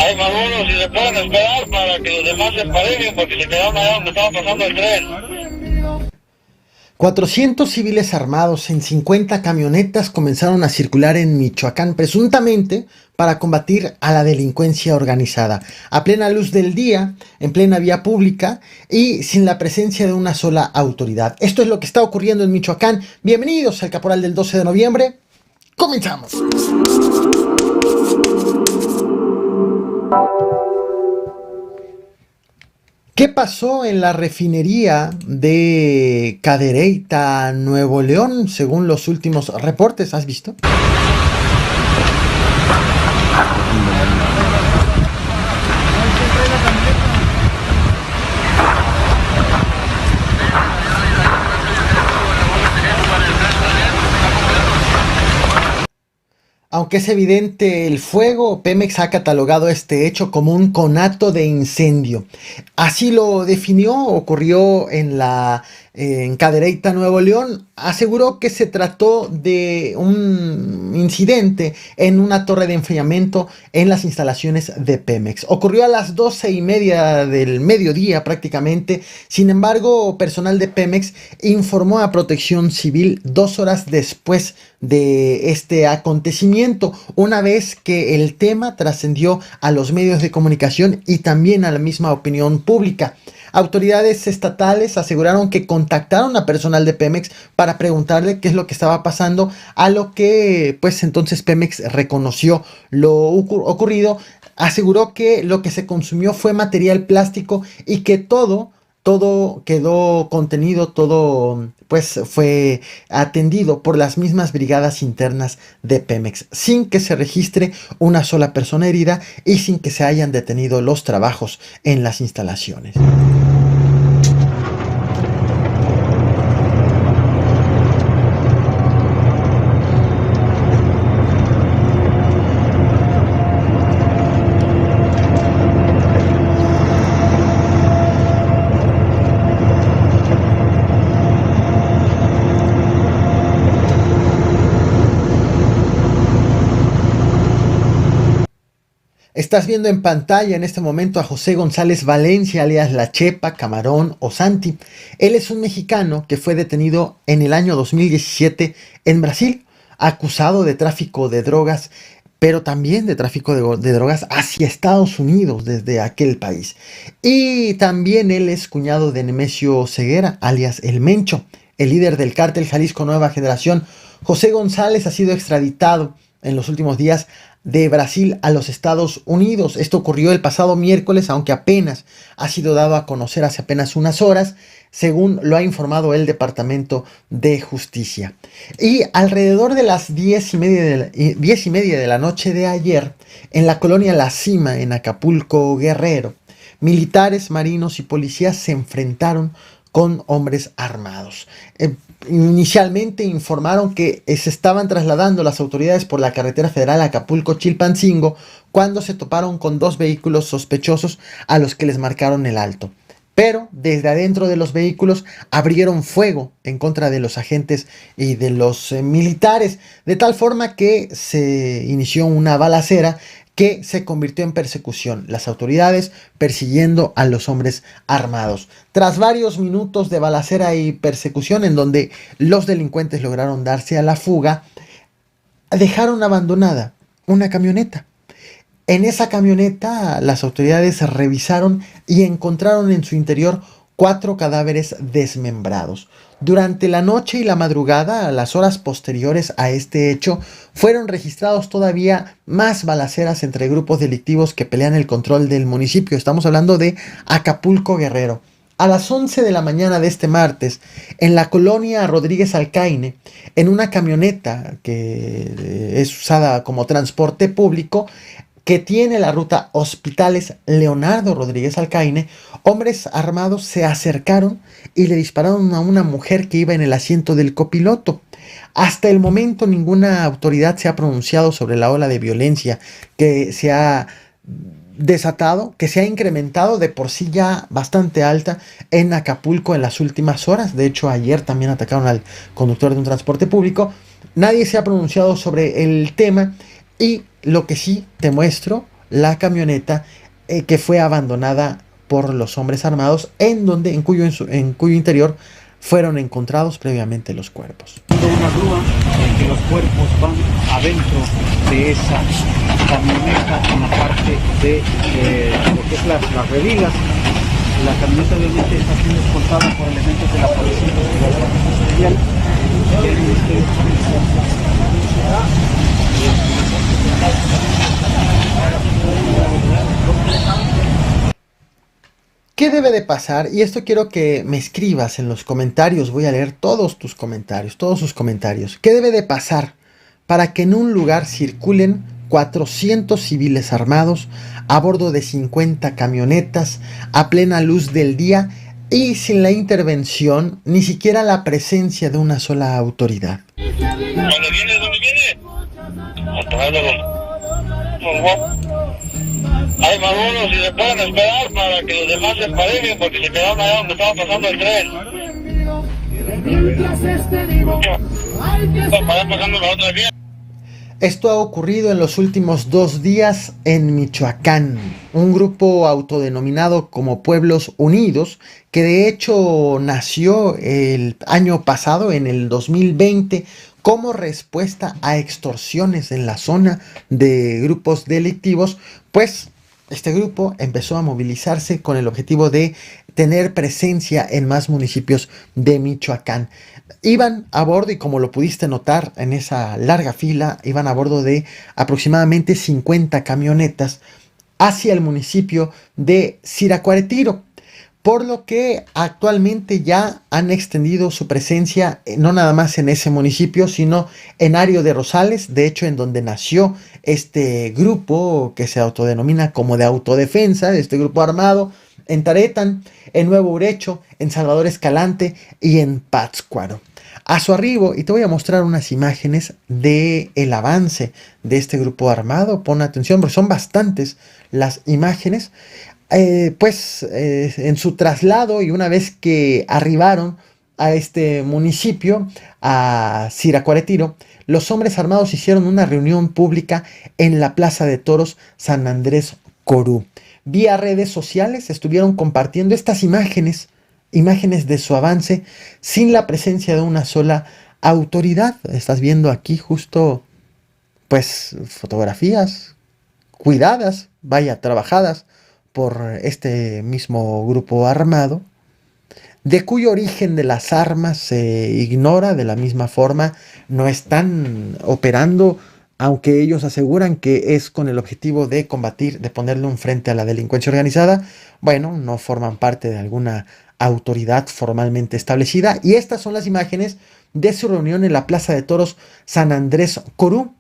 Hay más uno, si se pueden esperar para que los demás se emparejen, porque se quedaron allá donde estaba pasando el tren. 400 civiles armados en 50 camionetas comenzaron a circular en Michoacán, presuntamente para combatir a la delincuencia organizada, a plena luz del día, en plena vía pública y sin la presencia de una sola autoridad. Esto es lo que está ocurriendo en Michoacán. Bienvenidos al Caporal del 12 de noviembre. ¡Comenzamos! ¿Qué pasó en la refinería de Cadereyta, Nuevo León, según los últimos reportes? ¿Has visto? Aunque es evidente el fuego, Pemex ha catalogado este hecho como un conato de incendio. Así lo definió, ocurrió en Cadereyta, Nuevo León. Aseguró que se trató de un incidente en una torre de enfriamiento en las instalaciones de Pemex. Ocurrió a las 12:30 del mediodía prácticamente. Sin embargo, personal de Pemex informó a Protección Civil 2 horas después de este acontecimiento, una vez que el tema trascendió a los medios de comunicación y también a la misma opinión pública. Autoridades estatales aseguraron que contactaron a personal de Pemex para preguntarle qué es lo que estaba pasando, a lo que pues entonces Pemex reconoció lo ocurrido, aseguró que lo que se consumió fue material plástico y que todo quedó contenido, todo pues fue atendido por las mismas brigadas internas de Pemex, sin que se registre una sola persona herida y sin que se hayan detenido los trabajos en las instalaciones. Estás viendo en pantalla en este momento a José González Valencia, alias La Chepa, Camarón o Santi. Él es un mexicano que fue detenido en el año 2017 en Brasil, acusado de tráfico de drogas, pero también de tráfico de drogas hacia Estados Unidos desde aquel país. Y también él es cuñado de Nemesio Ceguera, alias El Mencho, el líder del cártel Jalisco Nueva Generación. José González ha sido extraditado en los últimos días de Brasil a los Estados Unidos. Esto ocurrió el pasado miércoles, aunque apenas ha sido dado a conocer hace apenas unas horas, según lo ha informado el Departamento de Justicia. Y alrededor de las 10:30 de la noche de ayer, en la colonia La Cima, en Acapulco, Guerrero, militares, marinos y policías se enfrentaron con hombres armados. Inicialmente informaron que se estaban trasladando las autoridades por la carretera federal Acapulco-Chilpancingo cuando se toparon con 2 vehículos sospechosos a los que les marcaron el alto. Pero desde adentro de los vehículos abrieron fuego en contra de los agentes y de los militares, de tal forma que se inició una balacera que se convirtió en persecución, las autoridades persiguiendo a los hombres armados. Tras varios minutos de balacera y persecución en donde los delincuentes lograron darse a la fuga, dejaron abandonada una camioneta. En esa camioneta las autoridades revisaron y encontraron en su interior 4 cadáveres desmembrados. Durante la noche y la madrugada, a las horas posteriores a este hecho, fueron registrados todavía más balaceras entre grupos delictivos que pelean el control del municipio. Estamos hablando de Acapulco, Guerrero. A las 11 de la mañana de este martes, en la colonia Rodríguez Alcaine, en una camioneta que es usada como transporte público, que tiene la ruta Hospitales Leonardo Rodríguez Alcaine, hombres armados se acercaron y le dispararon a una mujer que iba en el asiento del copiloto. Hasta el momento ninguna autoridad se ha pronunciado sobre la ola de violencia que se ha desatado, que se ha incrementado de por sí ya bastante alta en Acapulco en las últimas horas. De hecho, ayer también atacaron al conductor de un transporte público. Nadie se ha pronunciado sobre el tema y lo que sí te muestro la camioneta que fue abandonada por los hombres armados, en cuyo interior fueron encontrados previamente los cuerpos. Una grúa en que los cuerpos van adentro de esa camioneta en la parte de lo que es las revilas. La camioneta obviamente está siendo escoltada por elementos de la policía y de la Guardia Nacional. ¿Qué debe de pasar? Y esto quiero que me escribas en los comentarios. Voy a leer todos tus comentarios, todos sus comentarios. ¿Qué debe de pasar para que en un lugar circulen 400 civiles armados a bordo de 50 camionetas a plena luz del día y sin la intervención, ni siquiera la presencia de una sola autoridad? ¿Dónde viene? ¿Dónde viene? Por favor. Hay más uno, si se pueden esperar para que los demás se emparejen, porque se quedaron allá donde estaba pasando el tren. Para pasando la otra vía. Esto ha ocurrido en los últimos 2 días en Michoacán, un grupo autodenominado como Pueblos Unidos, que de hecho nació el año pasado, en el 2020, como respuesta a extorsiones en la zona de grupos delictivos. Pues este grupo empezó a movilizarse con el objetivo de tener presencia en más municipios de Michoacán. Iban a bordo, y como lo pudiste notar en esa larga fila, iban a bordo de aproximadamente 50 camionetas hacia el municipio de Siracuaretiro, por lo que actualmente ya han extendido su presencia no nada más en ese municipio, sino en Ario de Rosales, de hecho en donde nació este grupo que se autodenomina como de autodefensa, este grupo armado, en Taretán, en Nuevo Urecho, en Salvador Escalante y en Pátzcuaro. A su arribo, y te voy a mostrar unas imágenes del avance de este grupo armado. Pon atención porque son bastantes las imágenes. En su traslado, y una vez que arribaron a este municipio, a Siracuaretiro, los hombres armados hicieron una reunión pública en la Plaza de Toros San Andrés Corú. Vía redes sociales estuvieron compartiendo estas imágenes de su avance sin la presencia de una sola autoridad. Estás viendo aquí justo pues fotografías cuidadas, trabajadas por este mismo grupo armado, de cuyo origen de las armas se ignora. De la misma forma, no están operando, aunque ellos aseguran que es con el objetivo de combatir, de ponerle un frente a la delincuencia organizada. Bueno, no forman parte de alguna autoridad formalmente establecida. Y estas son las imágenes de su reunión en la Plaza de Toros San Andrés Corú.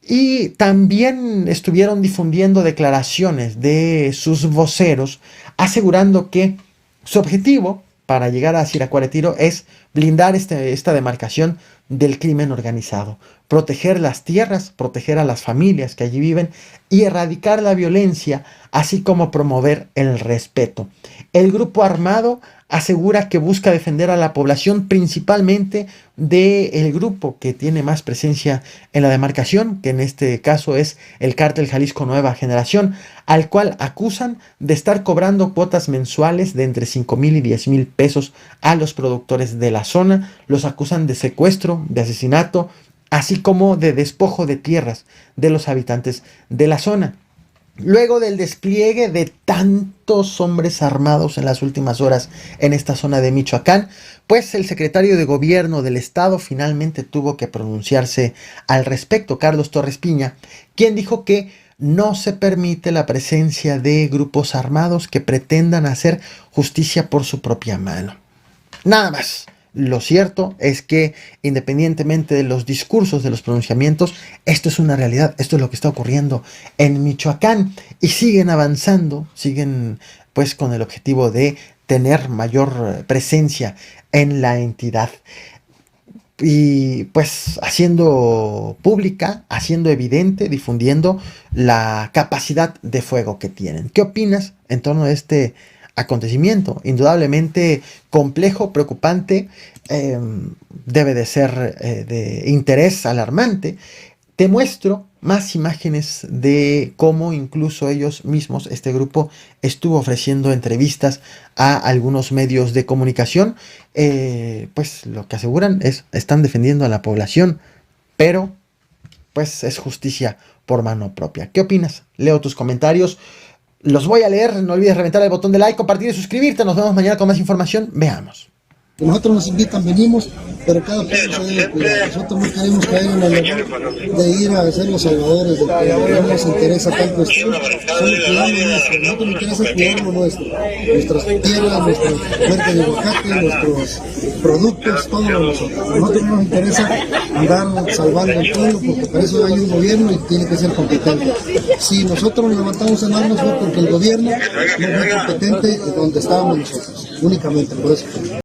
Y también estuvieron difundiendo declaraciones de sus voceros asegurando que su objetivo para llegar a Siracuaretiro es blindar esta demarcación del crimen organizado, proteger las tierras, proteger a las familias que allí viven y erradicar la violencia, así como promover el respeto. El grupo armado asegura que busca defender a la población principalmente del grupo que tiene más presencia en la demarcación, que en este caso es el Cártel Jalisco Nueva Generación, al cual acusan de estar cobrando cuotas mensuales de entre 5,000 y 10,000 pesos a los productores de la zona. Los acusan de secuestro, de asesinato, así como de despojo de tierras de los habitantes de la zona. Luego del despliegue de tantos hombres armados en las últimas horas en esta zona de Michoacán, pues el secretario de Gobierno del Estado finalmente tuvo que pronunciarse al respecto, Carlos Torres Piña, quien dijo que no se permite la presencia de grupos armados que pretendan hacer justicia por su propia mano. Nada más. Lo cierto es que, independientemente de los discursos, de los pronunciamientos, esto es una realidad, esto es lo que está ocurriendo en Michoacán, y siguen avanzando, siguen pues con el objetivo de tener mayor presencia en la entidad y pues haciendo pública, haciendo evidente, difundiendo la capacidad de fuego que tienen. ¿Qué opinas en torno a este acontecimiento? Indudablemente complejo, preocupante, debe de ser de interés alarmante. te muestro más imágenes de cómo incluso ellos mismos, este grupo, estuvo ofreciendo entrevistas a algunos medios de comunicación. Pues lo que aseguran es, están defendiendo a la población, pero pues es justicia por mano propia. ¿Qué opinas? Leo tus comentarios. Los voy a leer. No olvides reventar el botón de like, compartir y suscribirte. Nos vemos mañana con más información. Veamos. Nosotros nos invitan, venimos, pero cada pueblo se debe cuidar. Nosotros no queremos caer en el error de ir a ser los salvadores del pueblo. No nos interesa tanto esto, solo cuidar lo nuestro. Nosotros nos interesa cuidar lo nuestro. Nuestras tierras, nuestro fuerte de aguacate, nuestros productos, todo lo nosotros. A nosotros no nos interesa andar salvando el pueblo, porque para eso hay un gobierno y tiene que ser competente. Si nosotros nos levantamos en armas fue porque el gobierno no fue competente donde estábamos nosotros, únicamente por eso.